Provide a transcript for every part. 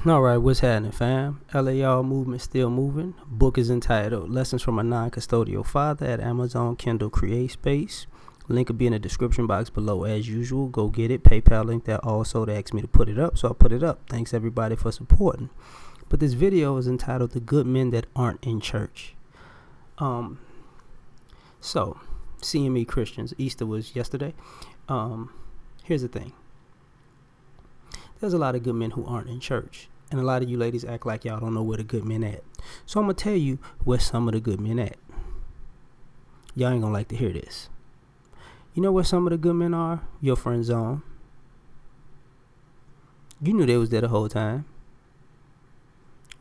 Alright, what's happening, fam? L.A.R movement still moving. Book is entitled Lessons from a Non-Custodial Father at Amazon Kindle Create Space. Link will be in the description box below as usual. Go get it. PayPal link that also. They asked me to put it up, so I put it up. Thanks everybody for supporting. But this video is entitled The Good Men That Aren't in Church. So, CME Christians, Easter was yesterday. Here's the thing. There's a lot of good men who aren't in church. And a lot of you ladies act like y'all don't know where the good men at. So I'm going to tell you where some of the good men at. Y'all ain't going to like to hear this. You know where some of the good men are? Your friend zone. You knew they was there the whole time.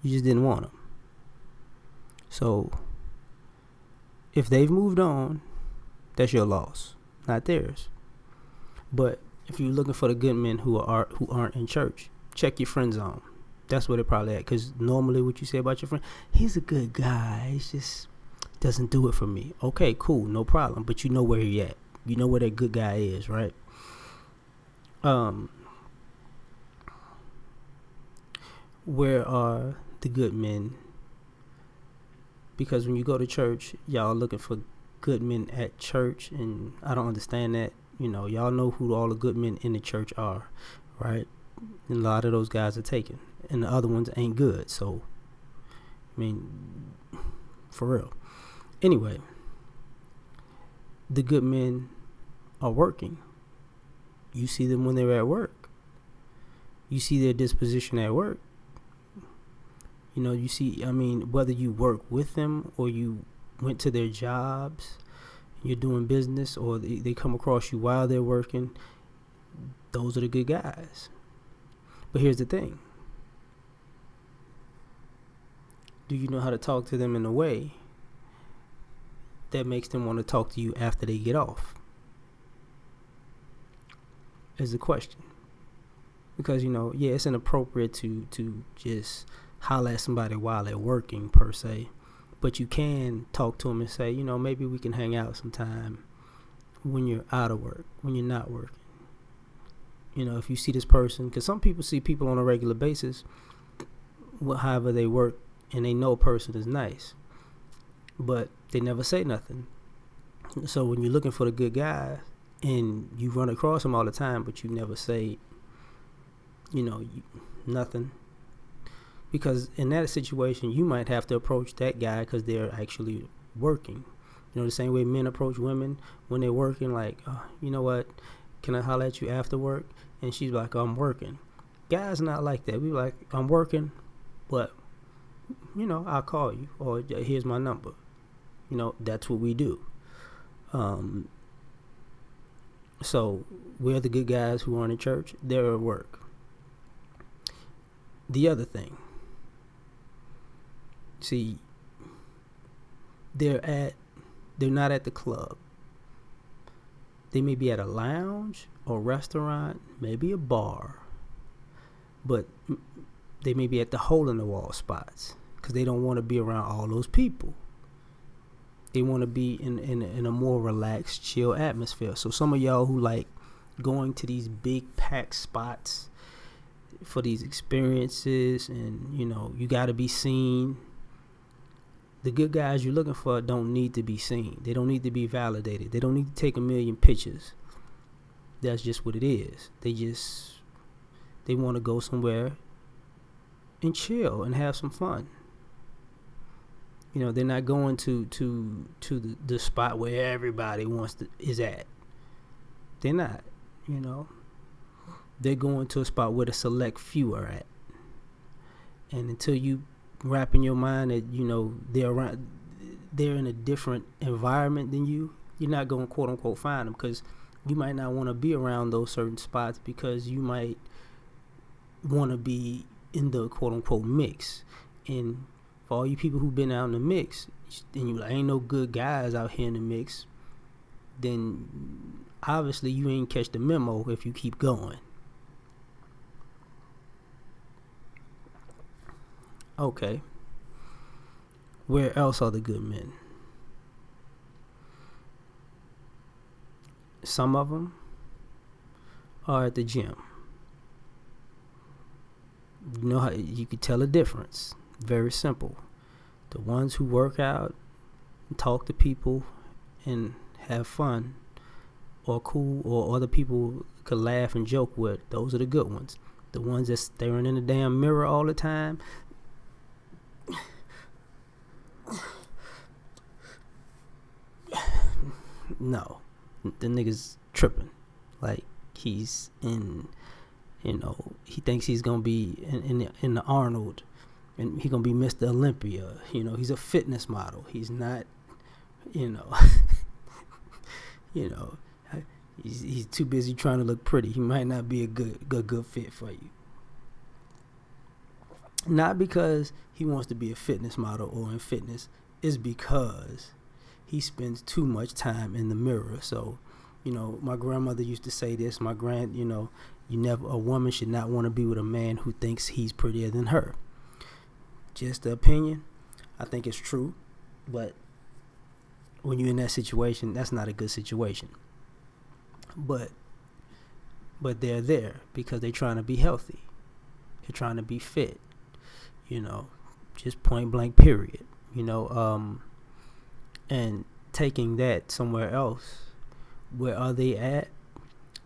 You just didn't want them. So if they've moved on, that's your loss, not theirs. But if you're looking for the good men who aren't in church, check your friend zone. That's where they're probably at. Because normally what you say about your friend, he's a good guy. He just doesn't do it for me. Okay, cool, no problem. But you know where he at. You know where that good guy is, right? Where are the good men? Because when you go to church, y'all looking for good men at church. And I don't understand that. You know, y'all know who all the good men in the church are, right? And a lot of those guys are taken. And the other ones ain't good. So, I mean, for real. Anyway, the good men are working. You see them when they're at work. You see their disposition at work. You know, you see, I mean, whether you work with them or you went to their jobs, you're doing business, or they come across you while they're working, those are the good guys. But here's the thing. Do you know how to talk to them in a way that makes them want to talk to you after they get off? Is the question. Because, you know, yeah, it's inappropriate to just holler at somebody while they're working, per se. But you can talk to them and say, you know, maybe we can hang out sometime when you're out of work, when you're not working. You know, if you see this person, because some people see people on a regular basis, however they work, and they know a person is nice, but they never say nothing. So when you're looking for the good guy and you run across them all the time, but you never say, you know, nothing. Because in that situation, you might have to approach that guy because they're actually working. You know, the same way men approach women when they're working, like, oh, you know what, can I holler at you after work? And she's like, oh, I'm working. Guys not like that. We like, I'm working, but, you know, I'll call you, or here's my number. You know, that's what we do. So we're the good guys who aren't in church. They're at work. The other thing. See, they're not at the club. They may be at a lounge or restaurant, maybe a bar, but they may be at the hole-in-the-wall spots because they don't want to be around all those people. They want to be in a more relaxed, chill atmosphere. So some of y'all who like going to these big packed spots for these experiences, and, you know, you got to be seen. The good guys you're looking for don't need to be seen. They don't need to be validated. They don't need to take a million pictures. That's just what it is. They want to go somewhere and chill and have some fun. You know, they're not going to the spot where everybody is at. They're not, you know. They're going to a spot where the select few are at. And until you wrap in your mind that, you know, they're in a different environment than you, you're not going to quote unquote find them, because you might not want to be around those certain spots because you might want to be in the quote unquote mix. And for all you people who've been out in the mix and you like, ain't no good guys out here in the mix, then obviously you ain't catch the memo if you keep going. Okay. Where else are the good men? Some of them are at the gym. You know how you could tell a difference. Very simple. The ones who work out, talk to people, and have fun, or cool, or other people could laugh and joke with, those are the good ones. The ones that's staring in the damn mirror all the time, no, the nigga's tripping. Like, he's in, he thinks he's gonna be in the Arnold, and he gonna be Mr. Olympia. He's a fitness model. He's not, you know, he's too busy trying to look pretty. He might not be a good fit for you. Not because he wants to be a fitness model or in fitness, it's because he spends too much time in the mirror. So, my grandmother used to say this. A woman should not want to be with a man who thinks he's prettier than her. Just the opinion. I think it's true, but when you're in that situation, that's not a good situation. But they're there because they're trying to be healthy. They're trying to be fit. Just point blank period. And taking that somewhere else. Where are they at?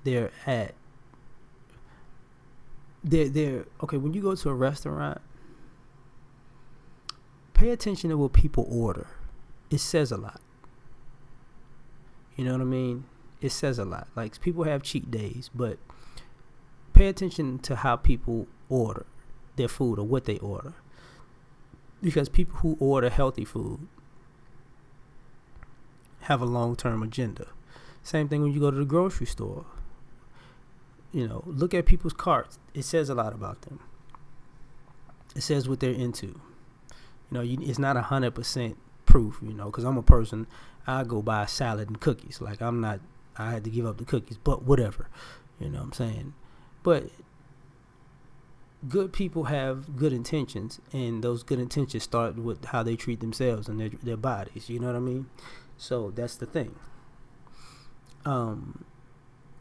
They're okay. When you go to a restaurant, pay attention to what people order. It says a lot. You know what I mean? It says a lot. Like, people have cheat days, but pay attention to how people order their food or what they order. Because people who order healthy food have a long-term agenda. Same thing when you go to the grocery store. Look at people's carts. It says a lot about them. It says what they're into. It's not 100% proof, because I'm a person, I go buy salad and cookies. Like, I had to give up the cookies, but whatever. You know what I'm saying? But good people have good intentions, and those good intentions start with how they treat themselves and their bodies. You know what I mean? So that's the thing.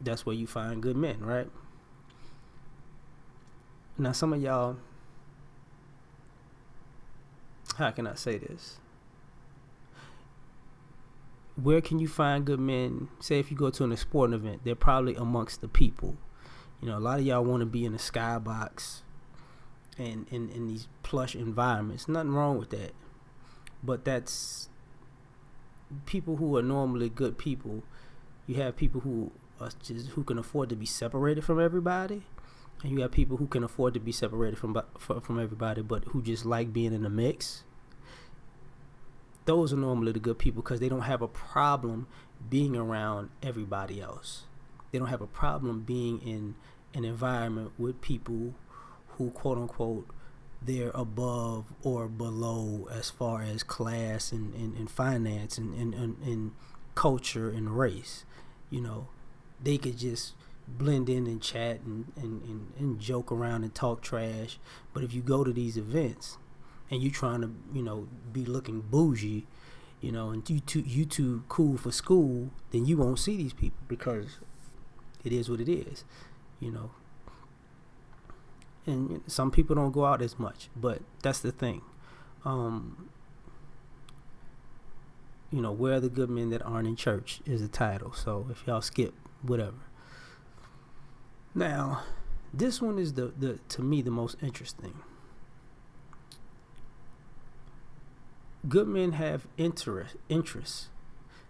That's where you find good men, right? Now, some of y'all, how can I say this? Where can you find good men? Say if you go to an sporting event, they're probably amongst the people. A lot of y'all want to be in a skybox and in these plush environments. Nothing wrong with that. But that's people who are normally good people. You have people who can afford to be separated from everybody, and you have people who can afford to be separated from everybody, but who just like being in the mix. Those are normally the good people because they don't have a problem being around everybody else. They don't have a problem being in an environment with people who, quote unquote, they're above or below as far as class and finance and culture and race. They could just blend in and chat and joke around and talk trash. But if you go to these events and you trying to, be looking bougie, and you too cool for school, then you won't see these people because it is what it is, And some people don't go out as much, but that's the thing. Where are the good men that aren't in church is the title. So if y'all skip, whatever. Now, this one is the to me the most interesting. Good men have interests.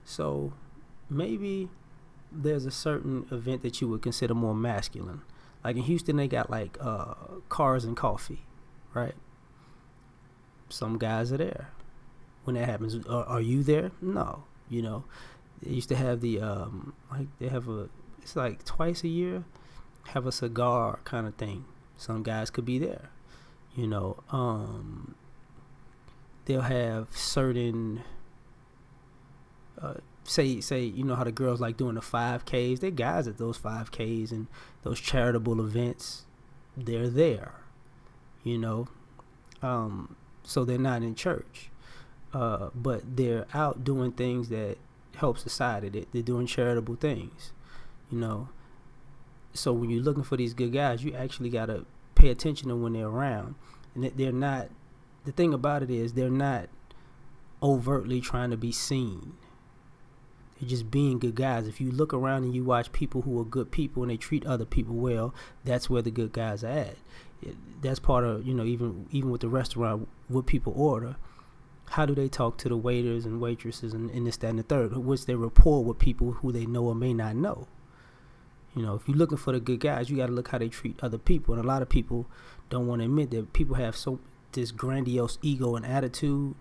So maybe there's a certain event that you would consider more masculine. Like in Houston, they got like cars and coffee, right? Some guys are there. When that happens, are you there? No. They used to have the it's like twice a year, have a cigar kind of thing. Some guys could be there. They'll have certain say how the girls like doing the 5Ks. They're guys at those 5Ks and those charitable events. They're there. So they're not in church. But they're out doing things that help society. They're doing charitable things, So when you're looking for these good guys, you actually gotta pay attention to when they're around. And they're not, the thing about it is they're not overtly trying to be seen. They're just being good guys. If you look around and you watch people who are good people and they treat other people well, that's where the good guys are at. That's part of, even with the restaurant, what people order. How do they talk to the waiters and waitresses and this, that, and the third? What's their rapport with people who they know or may not know? If you're looking for the good guys, you got to look how they treat other people. And a lot of people don't want to admit that people have this grandiose ego and attitude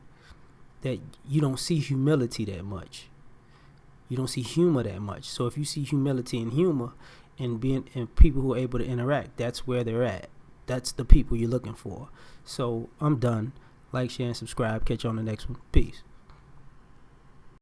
that you don't see humility that much. You don't see humor that much. So if you see humility and humor and people who are able to interact, that's where they're at. That's the people you're looking for. So I'm done. Like, share, and subscribe. Catch you on the next one. Peace.